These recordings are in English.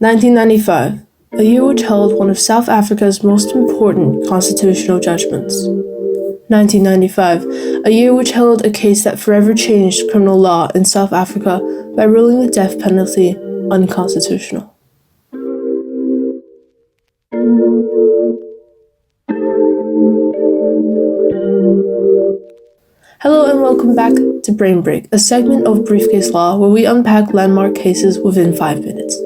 1995, a year which held one of South Africa's most important constitutional judgments. 1995, a year which held a case that forever changed criminal law in South Africa by ruling the death penalty unconstitutional. Hello and welcome back to Brain Break, a segment of Briefcase Law where we unpack landmark cases within 5 minutes.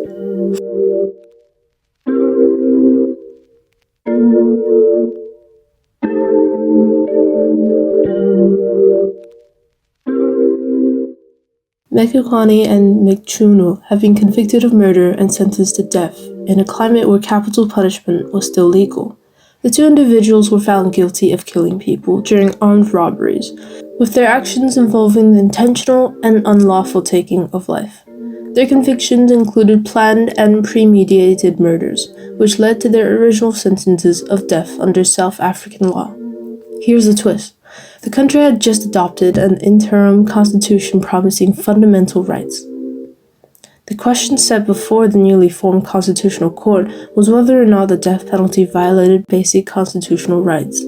Makwanyane and Mchunu have been convicted of murder and sentenced to death in a climate where capital punishment was still legal. The two individuals were found guilty of killing people during armed robberies, with their actions involving the intentional and unlawful taking of life. Their convictions included planned and premeditated murders, which led to their original sentences of death under South African law. Here's the twist. The country had just adopted an interim constitution promising fundamental rights. The question set before the newly formed constitutional court was whether or not the death penalty violated basic constitutional rights.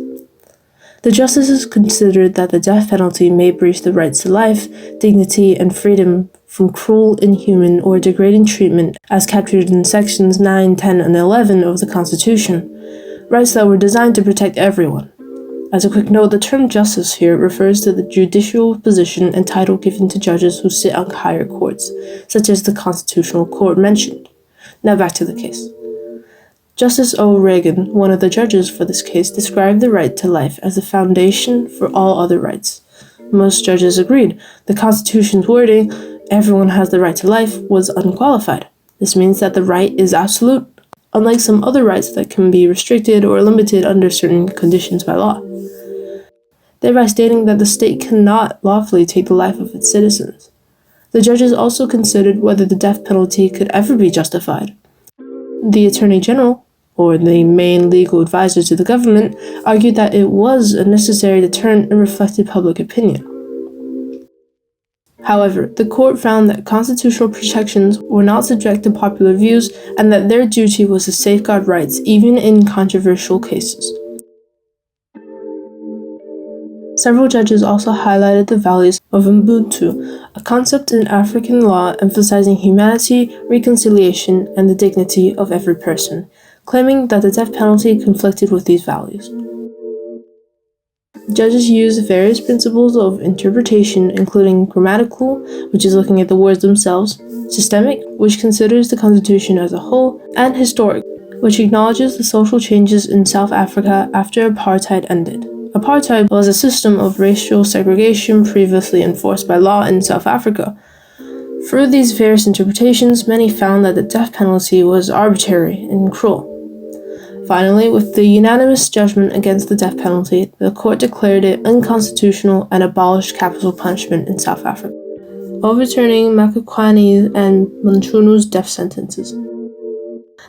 The justices considered that the death penalty may breach the rights to life, dignity, and freedom from cruel, inhuman, or degrading treatment as captured in sections 9, 10, and 11 of the Constitution, rights that were designed to protect everyone. As a quick note, the term justice here refers to the judicial position and title given to judges who sit on higher courts, such as the Constitutional Court mentioned. Now back to the case. Justice O'Regan, one of the judges for this case, described the right to life as the foundation for all other rights. Most judges agreed. The Constitution's wording, "everyone has the right to life," was unqualified. This means that the right is absolute, unlike some other rights that can be restricted or limited under certain conditions by law, thereby stating that the state cannot lawfully take the life of its citizens. The judges also considered whether the death penalty could ever be justified. The Attorney General, or the main legal advisor to the government, argued that it was a necessary deterrent and reflected public opinion. However, the court found that constitutional protections were not subject to popular views and that their duty was to safeguard rights even in controversial cases. Several judges also highlighted the values of Ubuntu, a concept in African law emphasizing humanity, reconciliation, and the dignity of every person, claiming that the death penalty conflicted with these values. Judges used various principles of interpretation, including grammatical, which is looking at the words themselves, systemic, which considers the Constitution as a whole, and historic, which acknowledges the social changes in South Africa after apartheid ended. Apartheid was a system of racial segregation previously enforced by law in South Africa. Through these various interpretations, many found that the death penalty was arbitrary and cruel. Finally, with the unanimous judgment against the death penalty, the court declared it unconstitutional and abolished capital punishment in South Africa, overturning Makwanyane and Mchunu's death sentences.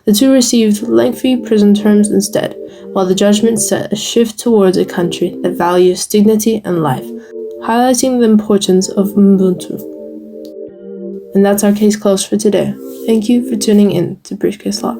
The two received lengthy prison terms instead, while the judgment set a shift towards a country that values dignity and life, highlighting the importance of Ubuntu. And that's our case closed for today. Thank you for tuning in to Briefcase Law.